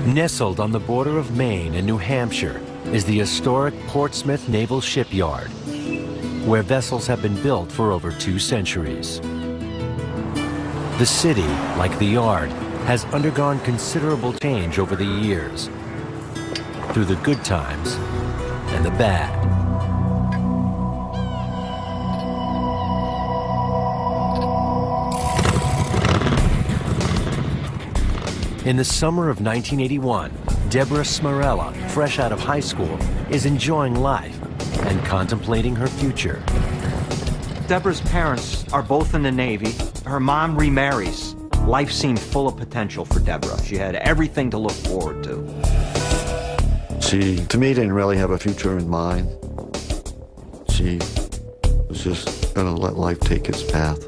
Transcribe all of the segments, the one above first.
Nestled on the border of Maine and New Hampshire is the historic Portsmouth Naval Shipyard, where vessels have been built for over 2 centuries. The city, like the yard, has undergone considerable change over the years, through the good times and the bad. In the summer of 1981, Deborah Smarrella, fresh out of high school, is enjoying life and contemplating her future. Deborah's parents are both in the Navy. Her mom remarries. Life seemed full of potential for Deborah. She had everything to look forward to. She, to me, didn't really have a future in mind. She was just gonna let life take its path.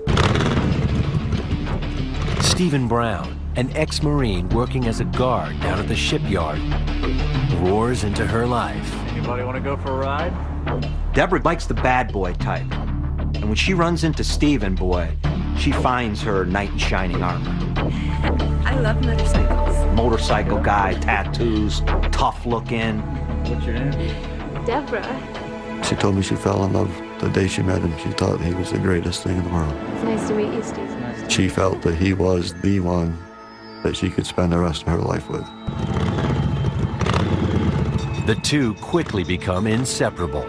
Stephen Brown, an ex-Marine working as a guard down at the shipyard, roars into her life. Anybody want to go for a ride? Deborah likes the bad boy type. And when she runs into Stephen, boy, she finds her knight in shining armor. I love motorcycles. Motorcycle guy, tattoos, tough looking. What's your name? Deborah. She told me she fell in love the day she met him. She thought he was the greatest thing in the world. It's nice to meet you, Steve. She felt that he was the one that she could spend the rest of her life with. The two quickly become inseparable.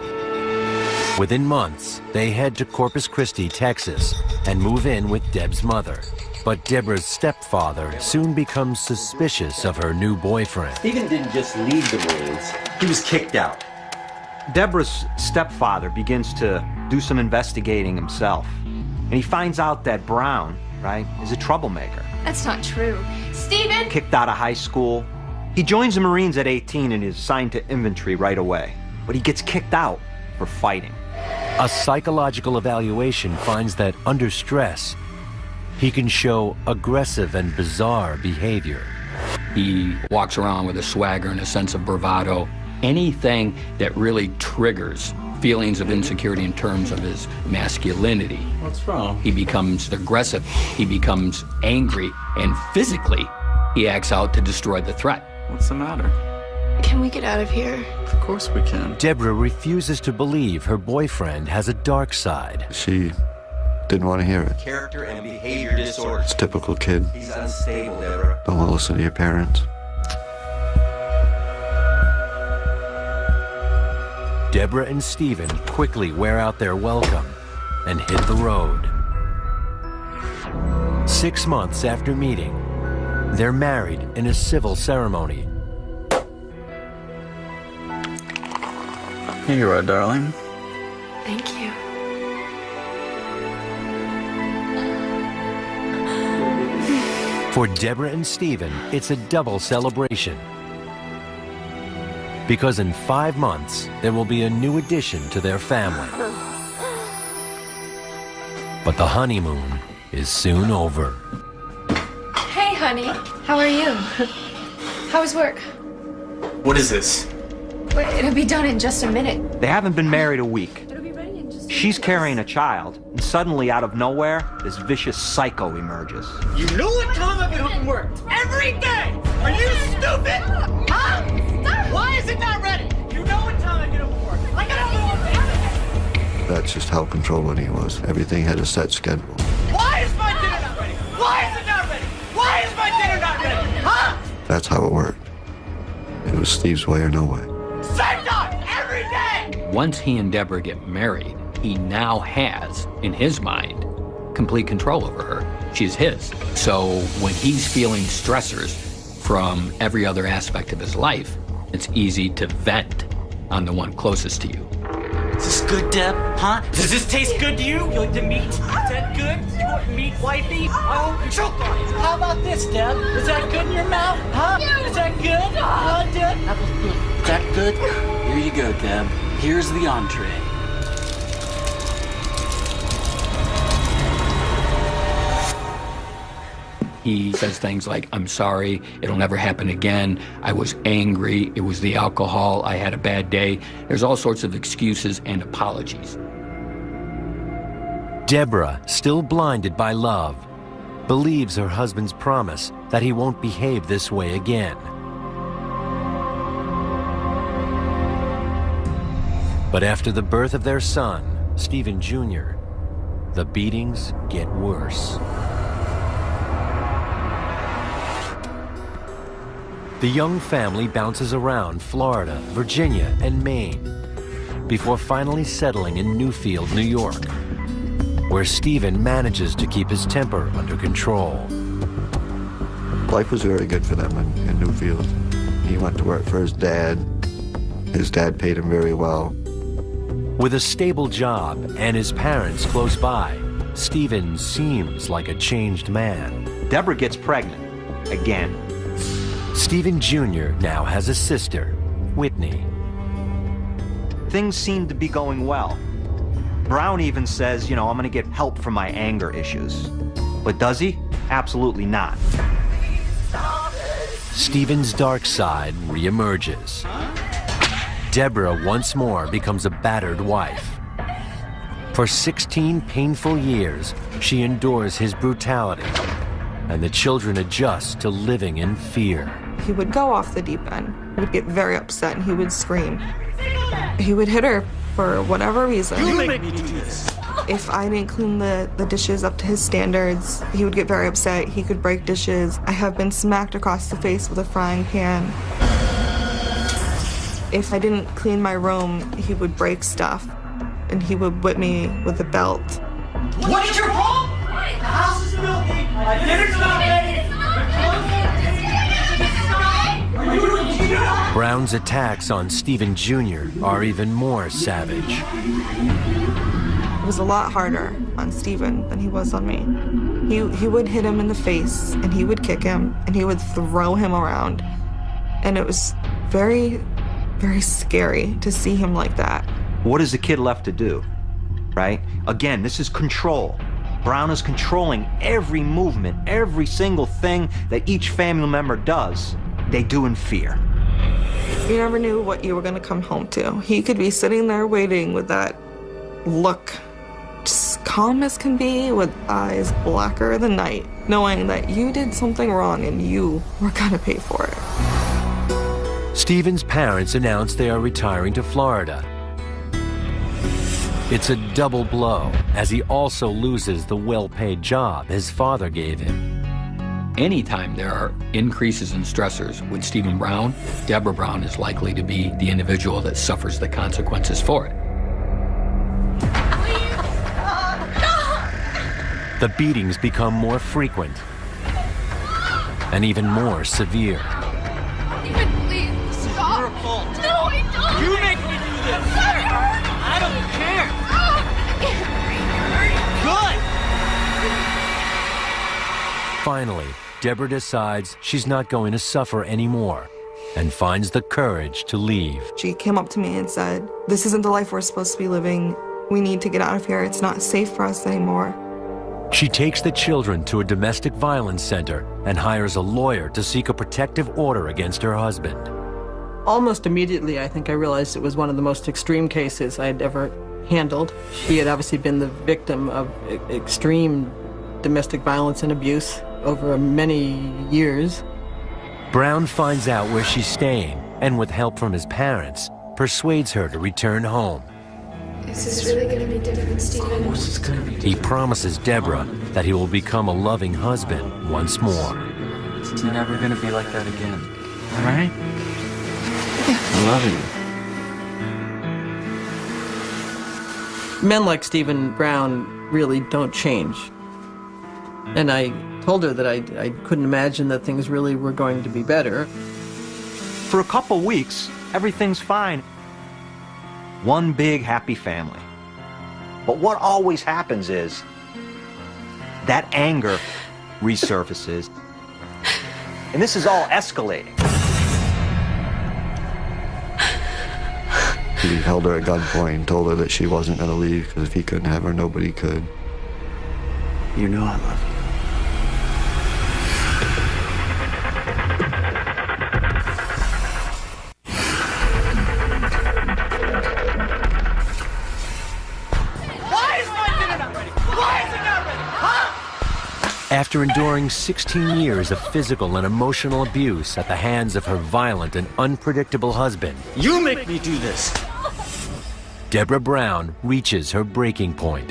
Within months, they head to Corpus Christi, Texas, and move in with Deb's mother. But Deborah's stepfather soon becomes suspicious of her new boyfriend. Stephen didn't just leave the Marines, he was kicked out. Deborah's stepfather begins to do some investigating himself. And he finds out that Brown, right, is a troublemaker. That's not true. Stephen! Kicked out of high school. He joins the Marines at 18 and is assigned to infantry right away. But he gets kicked out for fighting. A psychological evaluation finds that under stress, he can show aggressive and bizarre behavior. He walks around with a swagger and a sense of bravado. Anything that really triggers feelings of insecurity in terms of his masculinity. What's wrong? He becomes aggressive, he becomes angry, and physically, he acts out to destroy the threat. What's the matter? Can we get out of here? Of course we can. Deborah refuses to believe her boyfriend has a dark side. She didn't want to hear it. Character and behavior disorders. It's a typical kid. He's unstable, Deborah. Don't want to listen to your parents. Deborah and Stephen quickly wear out their welcome and hit the road. 6 months after meeting, they're married in a civil ceremony. Here you are, darling. Thank you. For Deborah and Stephen, it's a double celebration. Because in 5 months, there will be a new addition to their family. But the honeymoon is soon over. Hey, honey. How are you? How was work? What is this? Wait, it'll be done in just a minute. They haven't been married a week. It'll be ready in just a She's minute. carrying a child, and suddenly, out of nowhere, this vicious psycho emerges. You know what time I get home from work? Every day! Are you stupid? Huh? Why is it not ready? You know what time I get home from work. I got home. That's just how controlling he was. Everything had a set schedule. Why is my dinner not ready? Why is it not ready? Why is my dinner not ready? Huh? That's how it worked. It was Steve's way or no way. Same time, every day! Once he and Deborah get married, he now has, in his mind, complete control over her. She's his. So when he's feeling stressors from every other aspect of his life, it's easy to vent on the one closest to you. Is this good, Deb? Huh? Does this taste good to you? You like the meat? Is that good? You want meat, wifey? I won't choke on it. How about this, Deb? Is that good in your mouth? Huh? Is that good? Huh, Deb? Is that good? Here you go, Deb. Here's the entree. He says things like, I'm sorry, it'll never happen again. I was angry, it was the alcohol, I had a bad day. There's all sorts of excuses and apologies. Deborah, still blinded by love, believes her husband's promise that he won't behave this way again. But after the birth of their son, Stephen Jr., the beatings get worse. The young family bounces around Florida, Virginia, and Maine before finally settling in Newfield, New York, where Stephen manages to keep his temper under control. Life was very good for them in Newfield. He went to work for his dad. His dad paid him very well. With a stable job and his parents close by, Stephen seems like a changed man. Deborah gets pregnant again. Stephen Jr. now has a sister, Whitney. Things seem to be going well. Brown even says, I'm going to get help for my anger issues. But does he? Absolutely not. Stephen's dark side reemerges. Deborah once more becomes a battered wife. For 16 painful years, she endures his brutality, and the children adjust to living in fear. He would go off the deep end. He would get very upset and he would scream. He would hit her for whatever reason. You make me do this. If I didn't clean the dishes up to his standards, he would get very upset. He could break dishes. I have been smacked across the face with a frying pan. If I didn't clean my room, he would break stuff, and he would whip me with a belt. What is your problem? The house is filthy. My dinner's not ready. Brown's attacks on Stephen Jr. are even more savage. It was a lot harder on Stephen than he was on me. He would hit him in the face, and he would kick him, and he would throw him around. And it was very, very scary to see him like that. What is the kid left to do, right? Again, this is control. Brown is controlling every movement, every single thing that each family member does, they do in fear. You never knew what you were going to come home to. He could be sitting there waiting with that look, just calm as can be, with eyes blacker than night, knowing that you did something wrong and you were going to pay for it. Stephen's parents announce they are retiring to Florida. It's a double blow, as he also loses the well-paid job his father gave him. Anytime there are increases in stressors with Stephen Brown, Deborah Brown is likely to be the individual that suffers the consequences for it. The beatings become more frequent and even more severe. Stephen, please, stop. Your fault. No, I don't. You make me do this. I don't care. Good. Finally, Deborah decides she's not going to suffer anymore and finds the courage to leave. She came up to me and said, "This isn't the life we're supposed to be living. We need to get out of here. It's not safe for us anymore." She takes the children to a domestic violence center and hires a lawyer to seek a protective order against her husband. Almost immediately, I think I realized it was one of the most extreme cases I'd ever handled. She had obviously been the victim of extreme domestic violence and abuse over many years. Brown finds out where she's staying and, with help from his parents, persuades her to return home. Is this really going to be different, Stephen? Of course it's gonna be He promises Deborah that he will become a loving husband once more. It's never gonna be like that again. All right? I love you. Men like Stephen Brown really don't change. And I told her that I couldn't imagine that things really were going to be better. For a couple weeks, everything's fine. One big happy family. But what always happens is that anger resurfaces, and this is all escalating. He held her at gunpoint and told her that she wasn't going to leave because if he couldn't have her, nobody could. You know I love you. After enduring 16 years of physical and emotional abuse at the hands of her violent and unpredictable husband, You make me do this. Deborah Brown reaches her breaking point.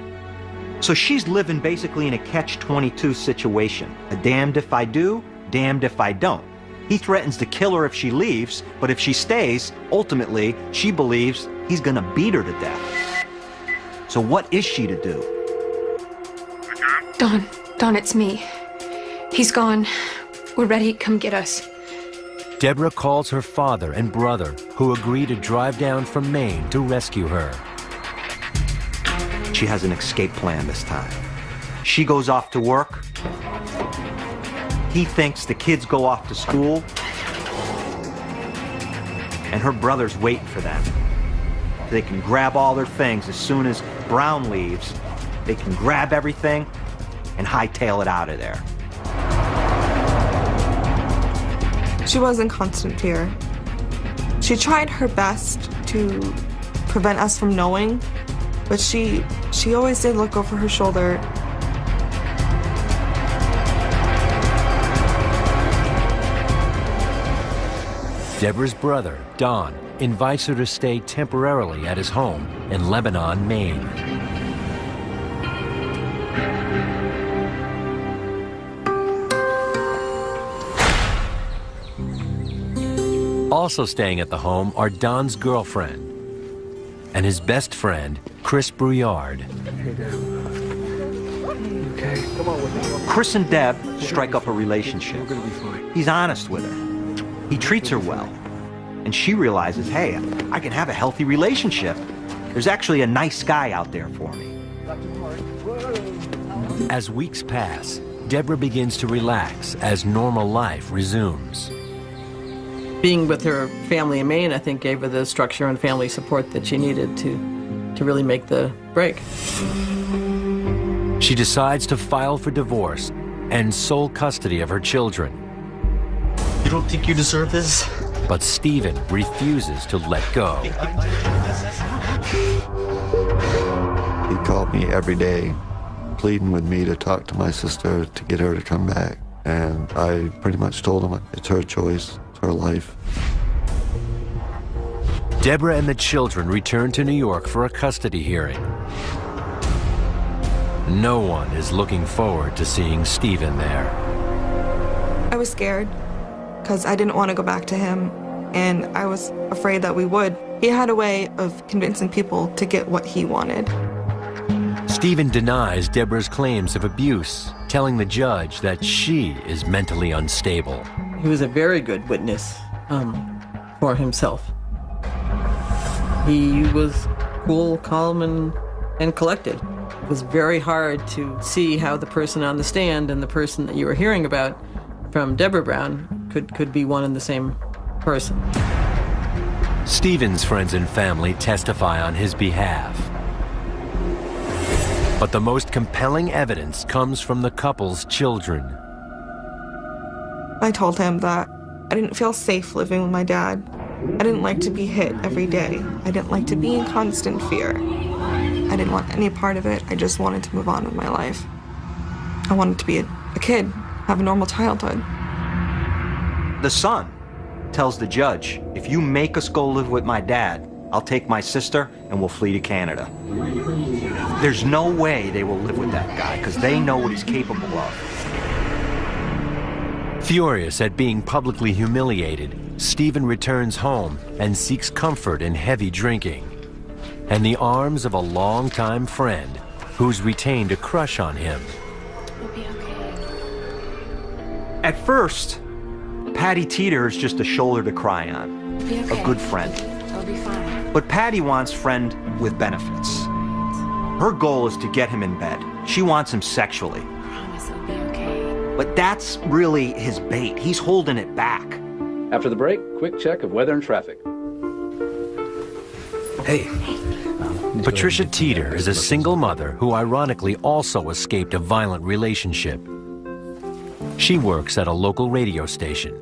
So she's living basically in a catch-22 situation. A damned if I do, damned if I don't. He threatens to kill her if she leaves, but if she stays, ultimately, she believes he's gonna beat her to death. So what is she to do? Don, it's me. He's gone. We're ready. Come get us. Deborah calls her father and brother, who agree to drive down from Maine to rescue her. She has an escape plan this time. She goes off to work. He thinks the kids go off to school. And her brother's waiting for them. They can grab all their things as soon as Brown leaves. They can grab everything and hightail it out of there. She was in constant fear. She tried her best to prevent us from knowing, but she always did look over her shoulder. Deborah's brother, Don, invites her to stay temporarily at his home in Lebanon, Maine. Also staying at the home are Don's girlfriend and his best friend, Chris Brouillard. Chris and Deb strike up a relationship. He's honest with her. He treats her well. And she realizes, hey, I can have a healthy relationship. There's actually a nice guy out there for me. As weeks pass, Deborah begins to relax as normal life resumes. Being with her family in Maine, I think, gave her the structure and family support that she needed to really make the break. She decides to file for divorce and sole custody of her children. You don't think you deserve this? But Stephen refuses to let go. He called me every day, pleading with me to talk to my sister to get her to come back. And I pretty much told him it's her choice, it's her life. Deborah and the children return to New York for a custody hearing. No one is looking forward to seeing Stephen there. I was scared because I didn't want to go back to him, and I was afraid that we would. He had a way of convincing people to get what he wanted. Stephen denies Deborah's claims of abuse, telling the judge that she is mentally unstable. He was a very good witness for himself. He was cool, calm, and collected. It was very hard to see how the person on the stand and the person that you were hearing about from Deborah Brown could be one and the same person. Stephen's friends and family testify on his behalf. But the most compelling evidence comes from the couple's children. I told him that I didn't feel safe living with my dad. I didn't like to be hit every day. I didn't like to be in constant fear. I didn't want any part of it. I just wanted to move on with my life. I wanted to be a kid, have a normal childhood. The son tells the judge, if you make us go live with my dad, I'll take my sister and we'll flee to Canada. There's no way they will live with that guy because they know what he's capable of. Furious at being publicly humiliated, Stephen returns home and seeks comfort in heavy drinking and the arms of a longtime friend who's retained a crush on him. We'll be okay. At first, Patty Teeter is just a shoulder to cry on, We'll be okay. a good friend. We'll be fine. But Patty wants friend with benefits. Her goal is to get him in bed. She wants him sexually. Promise it'll be okay. But that's really his bait. He's holding it back. After the break, quick check of weather and traffic. Hey. Patricia Teeter is a single mother who ironically also escaped a violent relationship. She works at a local radio station.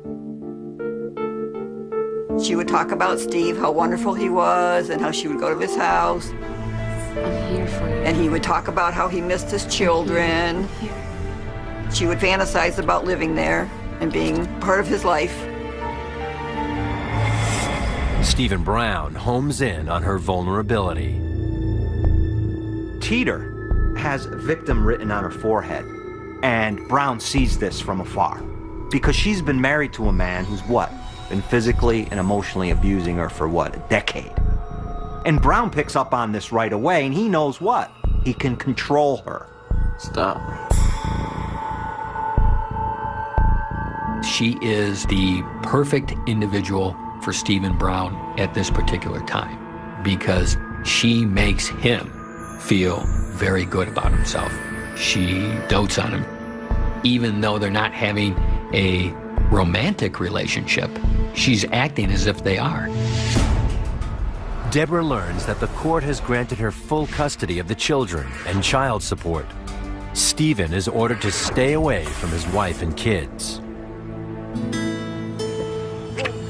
She would talk about Steve, how wonderful he was, and how she would go to his house. I'm here for you. And he would talk about how he missed his children. Here. She would fantasize about living there and being part of his life. Stephen Brown homes in on her vulnerability. Teeter has victim written on her forehead, and Brown sees this from afar because she's been married to a man who's what? Been physically and emotionally abusing her for what? A decade. And Brown picks up on this right away, and he knows what? He can control her. Stop. She is the perfect individual for Stephen Brown at this particular time because she makes him feel very good about himself. She dotes on him. Even though they're not having a romantic relationship, she's acting as if they are. Deborah learns that the court has granted her full custody of the children and child support. Stephen is ordered to stay away from his wife and kids.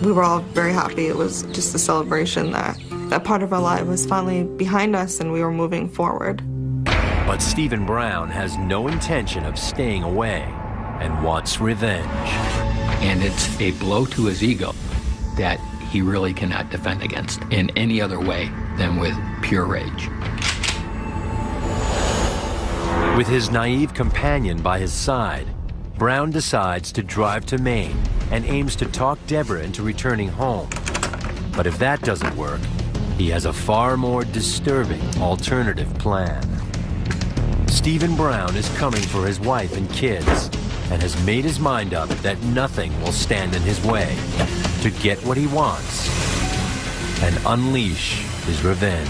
We were all very happy. It was just a celebration that that part of our life was finally behind us and we were moving forward. But Stephen Brown has no intention of staying away and wants revenge. And it's a blow to his ego that he really cannot defend against in any other way than with pure rage. With his naive companion by his side, Brown decides to drive to Maine and aims to talk Deborah into returning home. But if that doesn't work, he has a far more disturbing alternative plan. Stephen Brown is coming for his wife and kids and has made his mind up that nothing will stand in his way to get what he wants and unleash his revenge.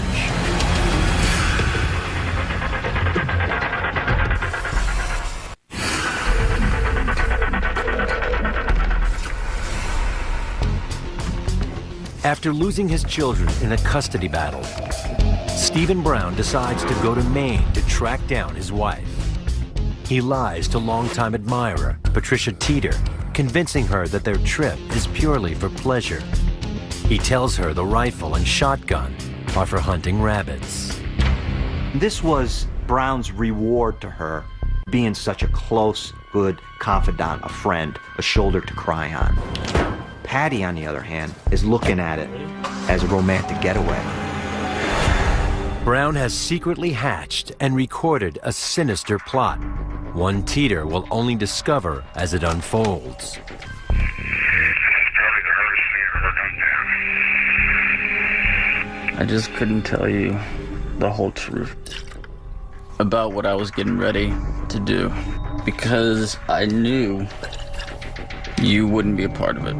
After losing his children in a custody battle, Stephen Brown decides to go to Maine to track down his wife. He lies to longtime admirer Patricia Teeter, convincing her that their trip is purely for pleasure. He tells her the rifle and shotgun are for hunting rabbits. This was Brown's reward to her, being such a close, good confidant, a friend, a shoulder to cry on. Patty, on the other hand, is looking at it as a romantic getaway. Brown has secretly hatched and recorded a sinister plot, one Teeter will only discover as it unfolds. I just couldn't tell you the whole truth about what I was getting ready to do because I knew you wouldn't be a part of it.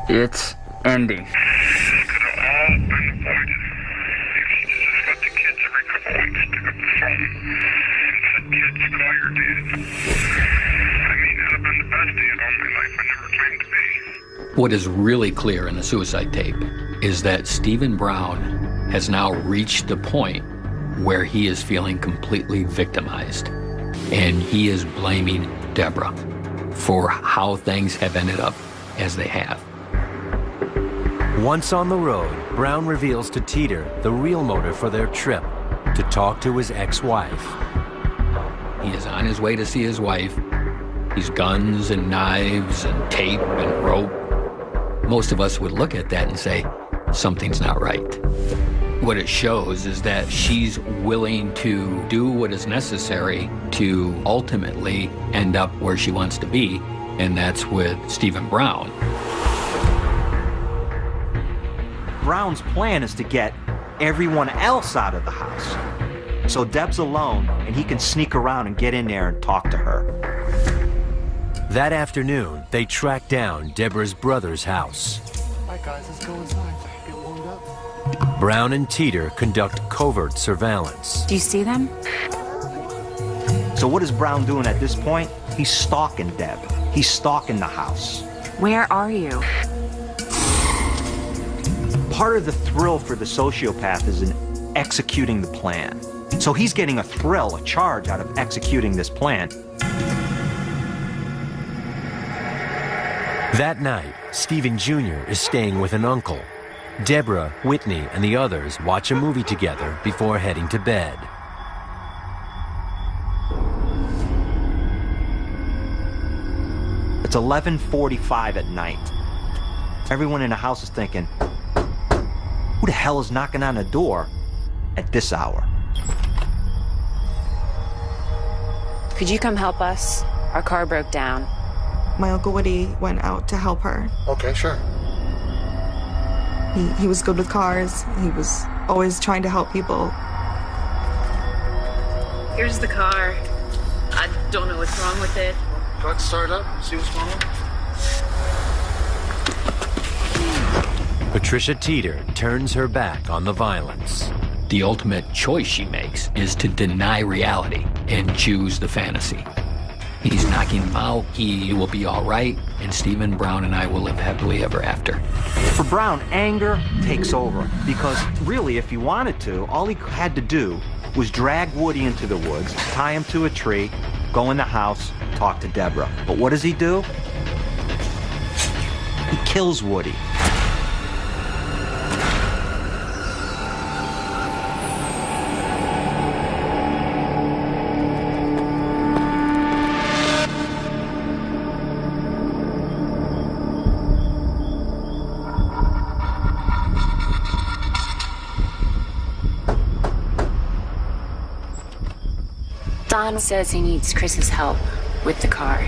It's ending. What is really clear in the suicide tape is that Stephen Brown has now reached the point where he is feeling completely victimized. And he is blaming Deborah for how things have ended up as they have. Once on the road, Brown reveals to Teeter the real motive for their trip, to talk to his ex-wife. He is on his way to see his wife. He's guns and knives and tape and rope. Most of us would look at that and say, something's not right. What it shows is that she's willing to do what is necessary to ultimately end up where she wants to be, and that's with Stephen Brown. Brown's plan is to get everyone else out of the house. So Deb's alone, and he can sneak around and get in there and talk to her. That afternoon, they track down Deborah's brother's house. All right, guys, let's go inside. Get warmed up. Brown and Teeter conduct covert surveillance. Do you see them? So what is Brown doing at this point? He's stalking Deb. He's stalking the house. Where are you? Part of the thrill for the sociopath is in executing the plan. So he's getting a thrill, a charge out of executing this plan. That night, Stephen Jr. is staying with an uncle. Deborah, Whitney, and the others watch a movie together before heading to bed. It's 11:45 at night. Everyone in the house is thinking, who the hell is knocking on the door? at this hour. Could you come help us? Our car broke down. My Uncle Woody went out to help her. Okay, sure. He was good with cars. He was always trying to help people. Here's the car. I don't know what's wrong with it. Let's start up, see what's going on. Patricia Teeter turns her back on the violence. The ultimate choice she makes is to deny reality and choose the fantasy. He's knocking him out, he will be all right, and Stephen Brown and I will live happily ever after. For Brown, anger takes over because really, if he wanted to, all he had to do was drag Woody into the woods, tie him to a tree, go in the house, talk to Deborah. But what does he do? He kills Woody. Don says he needs Chris's help with the car.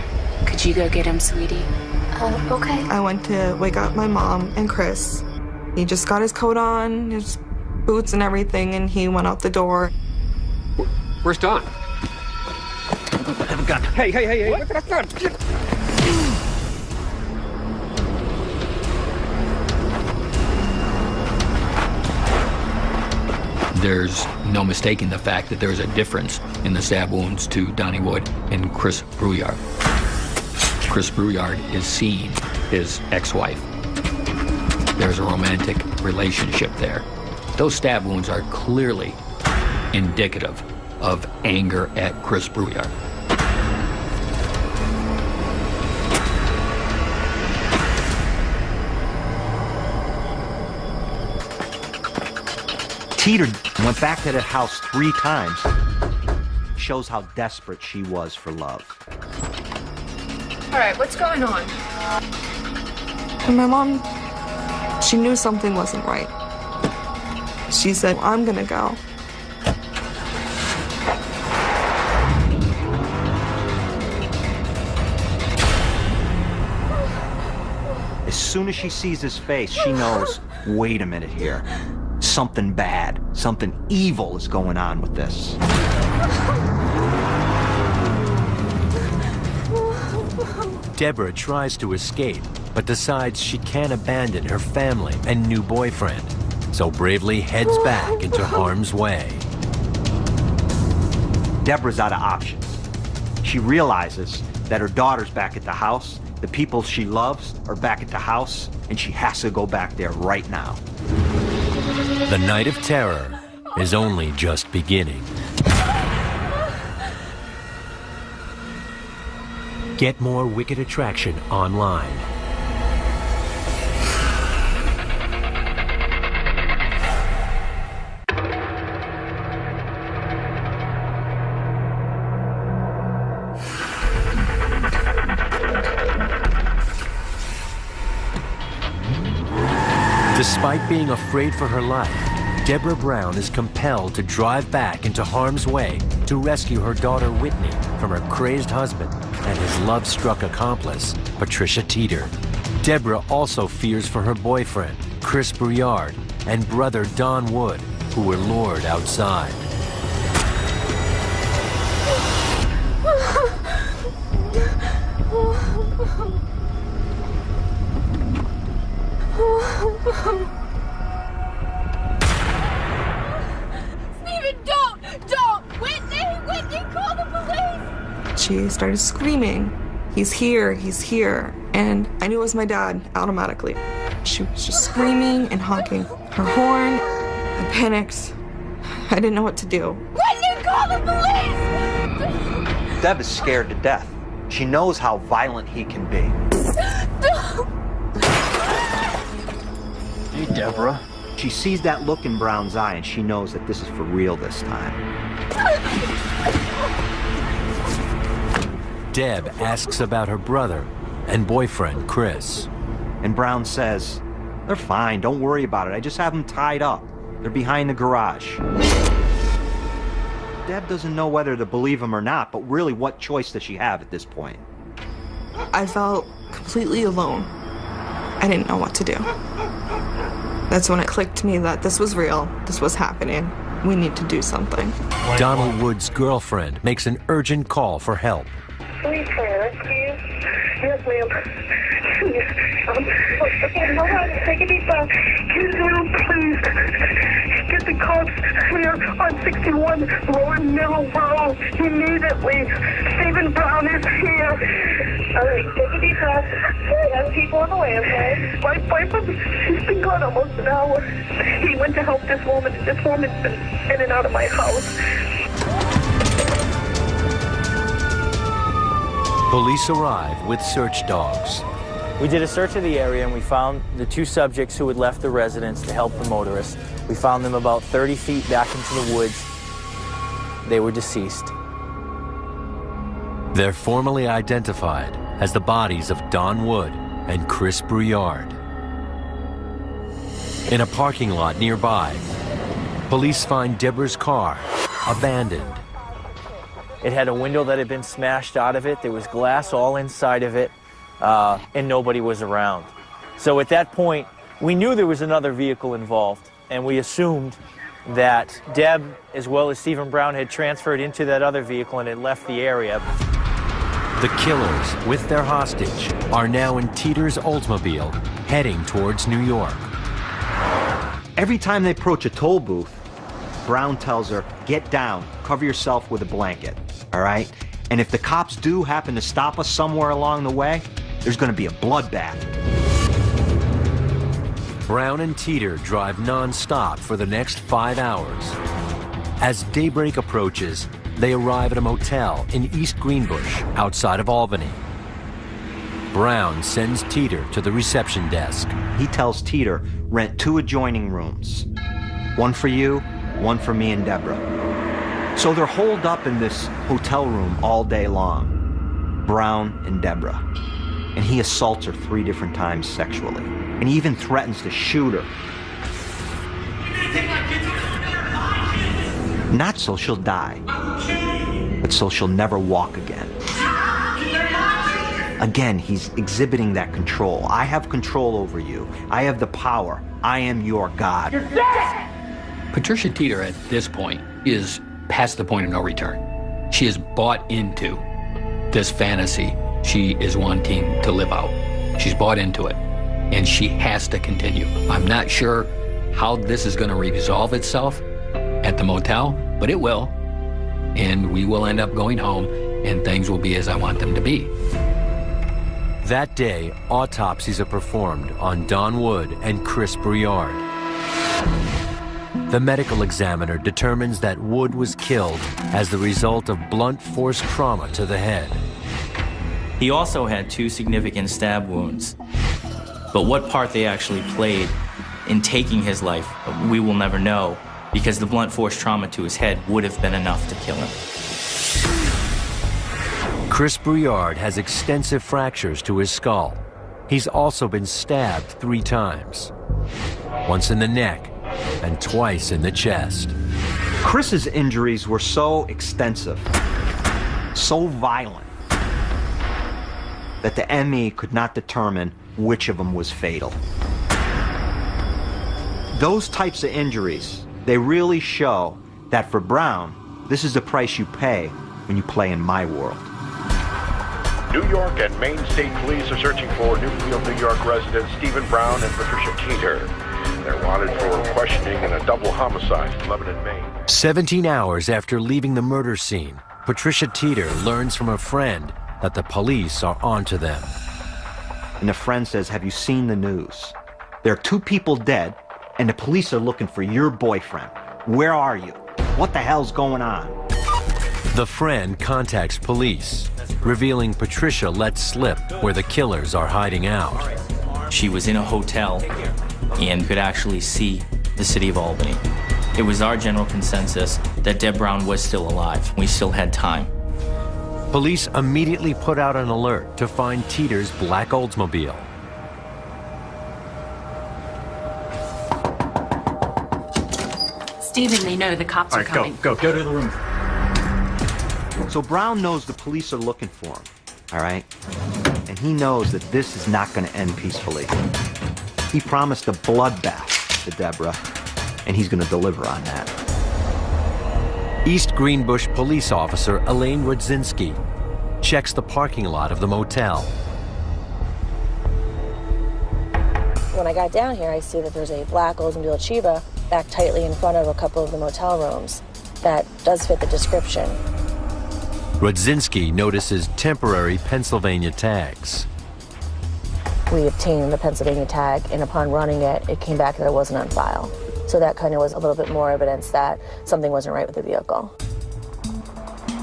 Could you go get him, sweetie? Okay. I went to wake up my mom and Chris. He just got his coat on, his boots and everything, and he went out the door. Where's Don? I have a gun. Hey, look at that gun! There's no mistaking the fact that there's a difference in the stab wounds to Donnie Wood and Chris Brouillard. Chris Brouillard is seeing his ex-wife. There's a romantic relationship there. Those stab wounds are clearly indicative of anger at Chris Brouillard. Teeter went back to that house 3 times. Shows how desperate she was for love. All right, what's going on? And my mom, she knew something wasn't right. She said, I'm gonna go. As soon as she sees his face, she knows, wait a minute here. Something bad, something evil is going on with this. Deborah tries to escape, but decides she can't abandon her family and new boyfriend, so bravely heads back into harm's way. Deborah's out of options. She realizes that her daughter's back at the house, the people she loves are back at the house, and she has to go back there right now. The night of terror is only just beginning. Get more Wicked Attraction online. Despite being afraid for her life, Deborah Brown is compelled to drive back into harm's way to rescue her daughter Whitney from her crazed husband and his love-struck accomplice, Patricia Teeter. Deborah also fears for her boyfriend, Chris Brouillard, and brother Don Wood, who were lured outside. Stephen, don't! Whitney, call the police! She started screaming, he's here. And I knew it was my dad automatically. She was just screaming and honking her horn. I panicked. I didn't know what to do. Whitney, call the police! Deb is scared to death. She knows how violent he can be. Hey, Deborah. She sees that look in Brown's eye and she knows that this is for real this time. Deb asks about her brother and boyfriend, Chris. And Brown says, they're fine, don't worry about it. I just have them tied up. They're behind the garage. Deb doesn't know whether to believe him or not, but really, what choice does she have at this point? I felt completely alone. I didn't know what to do. That's when it clicked to me that this was real, this was happening. We need to do something. Donald Wood's girlfriend makes an urgent call for help. Please try to rescue you. Yes, ma'am. Okay, hold on. Take a deep breath. Get down, please. Get the cops here on 61 Lower Middle Road immediately. Stephen Brown is here. All right, take a deep breath. We have people on the way, okay? My boyfriend, he's been gone almost an hour. He went to help this woman, and this woman's been in and out of my house. Police arrive with search dogs. We did a search of the area and we found the two subjects who had left the residence to help the motorist. We found them about 30 feet back into the woods. They were deceased. They're formally identified as the bodies of Don Wood and Chris Brouillard. In a parking lot nearby, police find Deborah's car abandoned. It had a window that had been smashed out of it. There was glass all inside of it, and nobody was around. So at that point, we knew there was another vehicle involved, and we assumed that Deb, as well as Stephen Brown, had transferred into that other vehicle and had left the area. The killers, with their hostage, are now in Teeter's Oldsmobile, heading towards New York. Every time they approach a toll booth, Brown tells her, get down, cover yourself with a blanket, all right? And if the cops do happen to stop us somewhere along the way, there's gonna be a bloodbath. Brown and Teeter drive non-stop for the next 5 hours. As daybreak approaches, they arrive at a motel in East Greenbush, outside of Albany. Brown sends Teeter to the reception desk. He tells Teeter, rent 2 adjoining rooms. One for you, one for me and Deborah. So they're holed up in this hotel room all day long, Brown and Deborah. And he assaults her 3 different times sexually. And he even threatens to shoot her. Not so she'll die, but so she'll never walk again. Again, he's exhibiting that control. I have control over you. I have the power. I am your God. You're dead! Patricia Teeter at this point is past the point of no return. She is bought into this fantasy she is wanting to live out. She's bought into it, and she has to continue. I'm not sure how this is going to resolve itself at the motel, but it will, and we will end up going home, and things will be as I want them to be. That day, autopsies are performed on Don Wood and Chris Brouillard. The medical examiner determines that Wood was killed as the result of blunt force trauma to the head. He also had 2 significant stab wounds, but what part they actually played in taking his life, we will never know, because the blunt force trauma to his head would have been enough to kill him. Chris Brouillard has extensive fractures to his skull. He's also been stabbed 3 times, once in the neck and twice in the chest. Chris's injuries were so extensive, so violent, that the ME could not determine which of them was fatal. Those types of injuries, they really show that for Brown, this is the price you pay when you play in my world. New York and Maine State Police are searching for Newfield, New York residents Stephen Brown and Patricia Teeter. They're wanted for questioning in a double homicide in Lebanon, Maine. 17 hours after leaving the murder scene, Patricia Teeter learns from a friend that the police are onto them. And the friend says, have you seen the news? There are 2 people dead, and the police are looking for your boyfriend. Where are you? What the hell's going on? The friend contacts police, revealing Patricia let slip where the killers are hiding out. She was in a hotel and could actually see the city of Albany. It was our general consensus that Deb Brown was still alive. We still had time. Police immediately put out an alert to find Teeter's black Oldsmobile. Stephen, they know the cops are coming. Go to the room. So Brown knows the police are looking for him, all right? And he knows that this is not going to end peacefully. He promised a bloodbath to Deborah, and he's going to deliver on that. East Greenbush police officer Elaine Rudzinski checks the parking lot of the motel. When I got down here, I see that there's a black Oldsmobile Chiva backed tightly in front of a couple of the motel rooms. That does fit the description. Rudzinski notices temporary Pennsylvania tags. We obtained the Pennsylvania tag, and upon running it, it came back that it wasn't on file. So that kind of was a little bit more evidence that something wasn't right with the vehicle.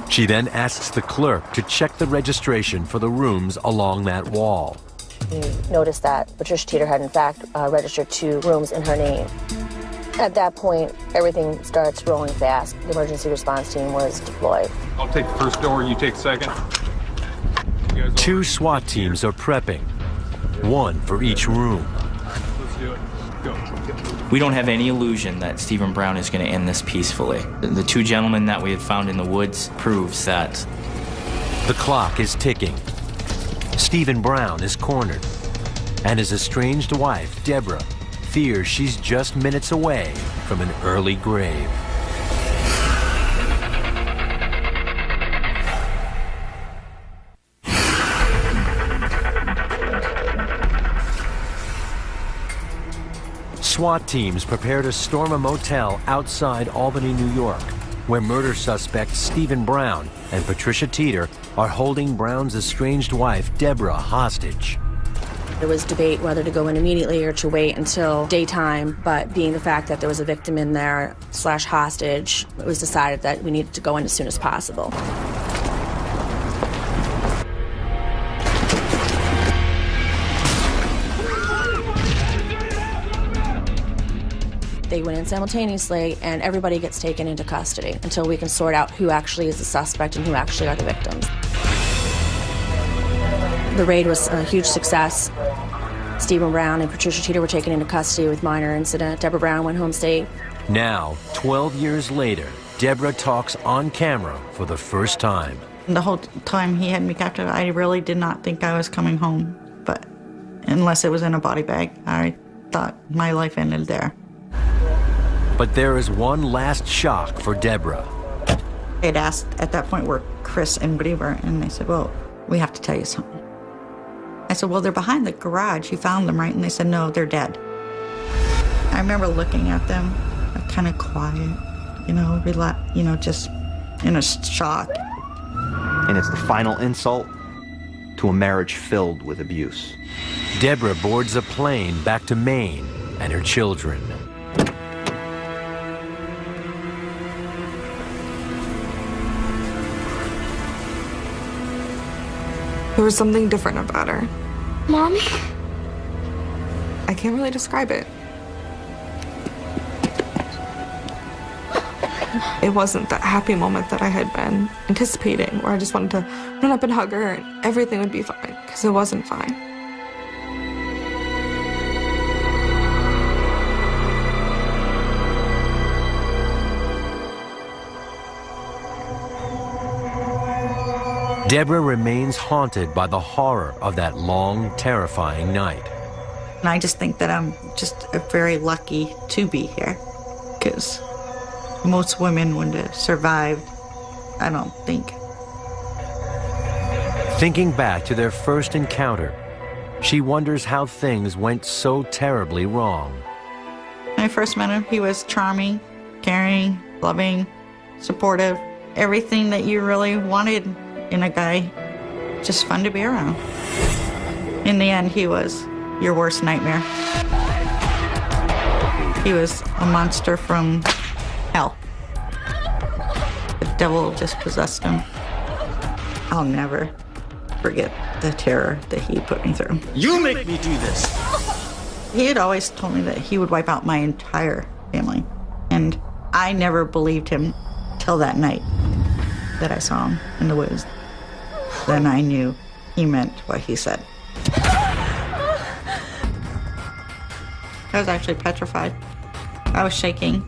She then asks the clerk to check the registration for the rooms along that wall. We noticed that Patricia Teeter had, in fact, registered 2 rooms in her name. At that point, everything starts rolling fast. The emergency response team was deployed. I'll take the first door, you take the second. 2 SWAT teams are prepping, 1 for each room. Let's do it. Go. We don't have any illusion that Stephen Brown is going to end this peacefully. The 2 gentlemen that we had found in the woods proves that. The clock is ticking. Stephen Brown is cornered, and his estranged wife, Deborah, fears she's just minutes away from an early grave. SWAT teams prepare to storm a motel outside Albany, New York, where murder suspects Stephen Brown and Patricia Teeter are holding Brown's estranged wife, Deborah, hostage. There was debate whether to go in immediately or to wait until daytime, but being the fact that there was a victim in there / hostage, it was decided that we needed to go in as soon as possible. They went in simultaneously, and everybody gets taken into custody until we can sort out who actually is the suspect and who actually are the victims. The raid was a huge success. Stephen Brown and Patricia Teeter were taken into custody with minor incident. Deborah Brown went home safe. Now, 12 years later, Deborah talks on camera for the first time. The whole time he had me captured, I really did not think I was coming home. But unless it was in a body bag, I thought my life ended there. But there is one last shock for Deborah. I had asked at that point where Chris and Woody were, and they said, well, we have to tell you something. I said, well, they're behind the garage. You found them, right? And they said, no, they're dead. I remember looking at them, kind of quiet, just in a shock. And it's the final insult to a marriage filled with abuse. Deborah boards a plane back to Maine and her children. There was something different about her. Mommy? I can't really describe it. It wasn't that happy moment that I had been anticipating, where I just wanted to run up and hug her and everything would be fine, because it wasn't fine. Deborah remains haunted by the horror of that long, terrifying night. And I just think that I'm just very lucky to be here, because most women wouldn't have survived, I don't think. Thinking back to their first encounter, she wonders how things went so terribly wrong. When I first met him, he was charming, caring, loving, supportive, everything that you really wanted in a guy, just fun to be around. In the end, he was your worst nightmare. He was a monster from hell. The devil just possessed him. I'll never forget the terror that he put me through. You make me do this! He had always told me that he would wipe out my entire family. And I never believed him till that night that I saw him in the woods. Then I knew he meant what he said. I was actually petrified. I was shaking.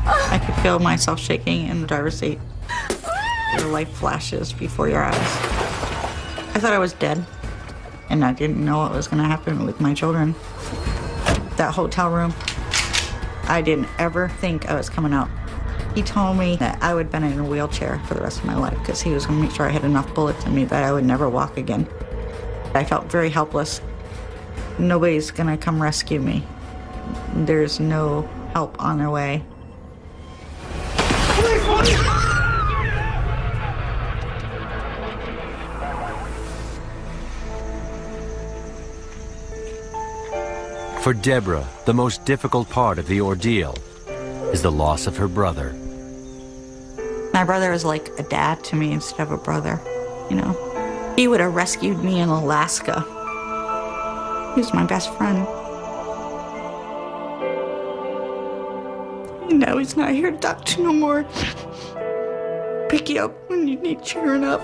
I could feel myself shaking in the driver's seat. Your life flashes before your eyes. I thought I was dead, and I didn't know what was going to happen with my children. That hotel room, I didn't ever think I was coming out. He told me that I would have been in a wheelchair for the rest of my life because he was going to make sure I had enough bullets in me that I would never walk again. I felt very helpless. Nobody's going to come rescue me. There's no help on their way. For Deborah, the most difficult part of the ordeal is the loss of her brother. My brother was like a dad to me instead of a brother, you know. He would have rescued me in Alaska. He was my best friend. Now he's not here to talk to no more. Pick you up when you need cheering up.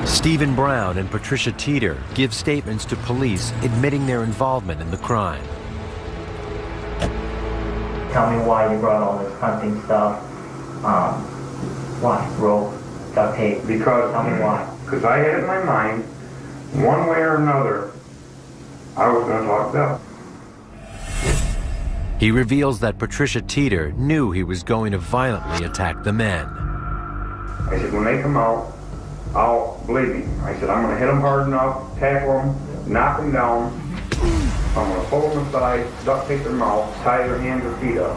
Stephen Brown and Patricia Teeter give statements to police admitting their involvement in the crime. Tell me why you brought all this hunting stuff. Why? Rope, duct tape. Because, tell me why. Because I had in my mind, one way or another, I was going to talk to them. He reveals that Patricia Teeter knew he was going to violently attack the men. I said, when they come out, believe me, I said, I'm going to hit them hard enough, tackle them, knock them down. I'm going to pull them aside, duct tape their mouth, tie their hands or feet up.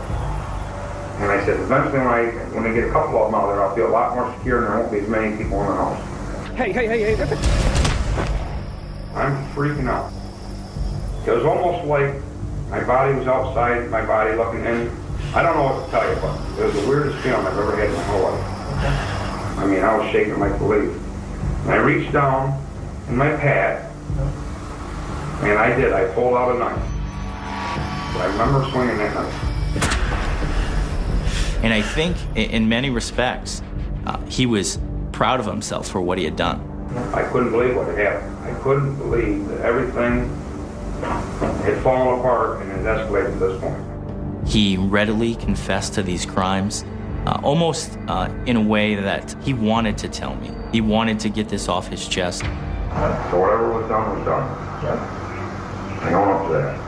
And I said, eventually when they get a couple of them out there, I'll feel a lot more secure and there won't be as many people in the house. Hey. I'm freaking out. It was almost like my body was outside, my body looking in. I don't know what to tell you, but it was the weirdest feeling I've ever had in my whole life. I mean, I was shaking like belief. And I reached down in my pad, and I pulled out a knife. But I remember swinging that knife. And I think, in many respects, he was proud of himself for what he had done. I couldn't believe what had happened. I couldn't believe that everything had fallen apart and had escalated to this point. He readily confessed to these crimes, almost in a way that he wanted to tell me. He wanted to get this off his chest. So whatever was done was done. I own up to that.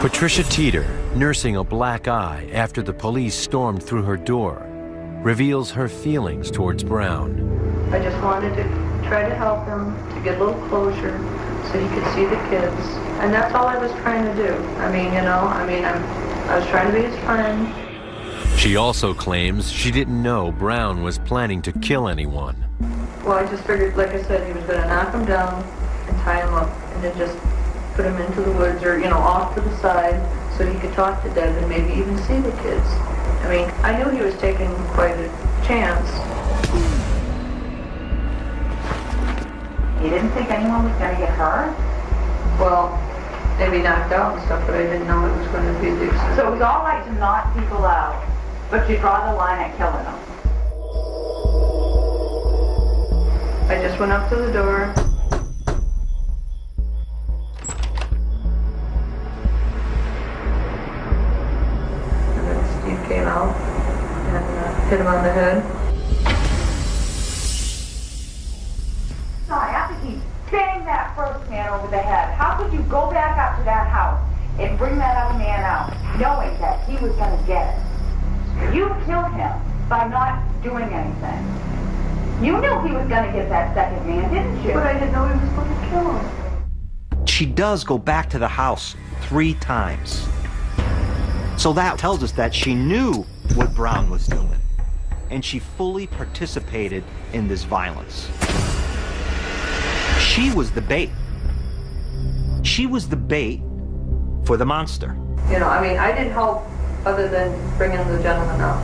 Patricia Teeter, nursing a black eye after the police stormed through her door, reveals her feelings towards Brown. I just wanted to try to help him, to get a little closure so he could see the kids. And that's all I was trying to do. I was trying to be his friend. She also claims she didn't know Brown was planning to kill anyone. Well, I just figured, like I said, he was going to knock him down and tie him up and then just put him into the woods or, off to the side so he could talk to Deb and maybe even see the kids. I mean, I knew he was taking quite a chance. You didn't think anyone was going to get hurt? Well, maybe knocked out and stuff, but I didn't know it was going to be the extent. So it was all right to knock people out, but you draw the line at killing them. I just went up to the door. And then Steve came out and hit him on the head. No, after he banged that first man over the head, how could you go back up to that house and bring that other man out, knowing that he was going to get it? You killed him by not doing anything. You knew he was going to get that second man, didn't you? But I didn't know he was going to kill him. She does go back to the house 3 times. So that tells us that she knew what Brown was doing, and she fully participated in this violence. She was the bait. She was the bait for the monster. I didn't help other than bringing the gentleman out.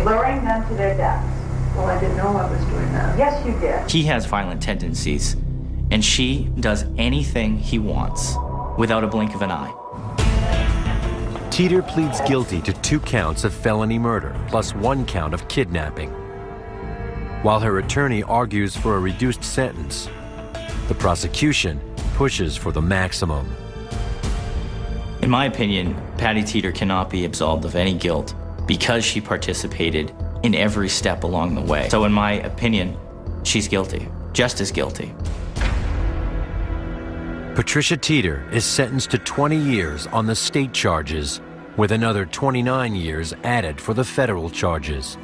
Luring them to their deaths. Well, I didn't know I was doing that. Yes, you did. He has violent tendencies, and she does anything he wants without a blink of an eye. Teeter pleads guilty to 2 counts of felony murder, plus 1 count of kidnapping. While her attorney argues for a reduced sentence, the prosecution pushes for the maximum. In my opinion, Patty Teeter cannot be absolved of any guilt because she participated in every step along the way. So in my opinion, she's guilty, just as guilty. Patricia Teeter is sentenced to 20 years on the state charges, with another 29 years added for the federal charges.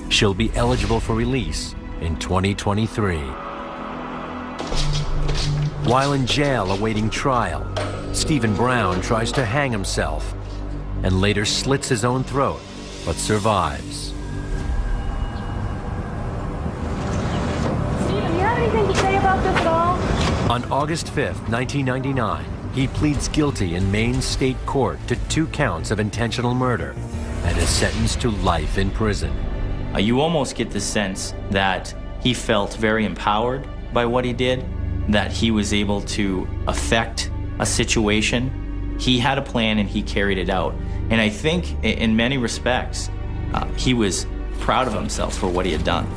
She'll be eligible for release in 2023. While in jail awaiting trial, Stephen Brown tries to hang himself and later slits his own throat, but survives. Stephen, do you have anything to say about this at all? On August 5th, 1999, he pleads guilty in Maine State Court to 2 counts of intentional murder and is sentenced to life in prison. You almost get the sense that he felt very empowered by what he did, that he was able to affect a situation. He had a plan and he carried it out. And I think in many respects, he was proud of himself for what he had done.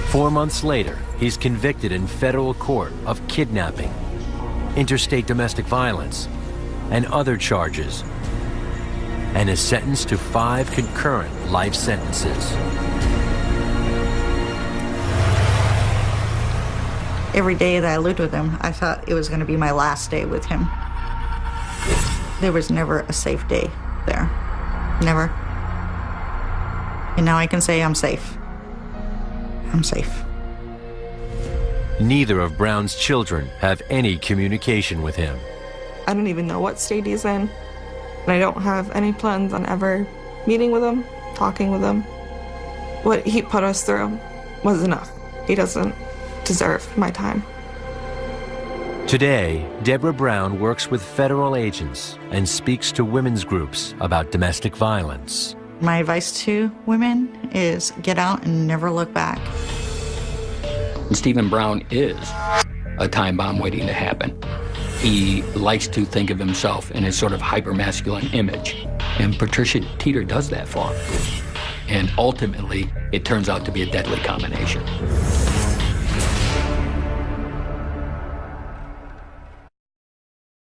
4 months later, he's convicted in federal court of kidnapping, interstate domestic violence, and other charges, and is sentenced to 5 concurrent life sentences. Every day that I lived with him, I thought it was going to be my last day with him. There was never a safe day there. Never. And now I can say I'm safe. I'm safe. Neither of Brown's children have any communication with him. I don't even know what state he's in. And I don't have any plans on ever meeting with him, talking with him. What he put us through was enough. He doesn't deserve my time. Today, Deborah Brown works with federal agents and speaks to women's groups about domestic violence. My advice to women is get out and never look back. And Stephen Brown is a time bomb waiting to happen. He likes to think of himself in his sort of hyper-masculine image. And Patricia Teeter does that for him. And ultimately, it turns out to be a deadly combination.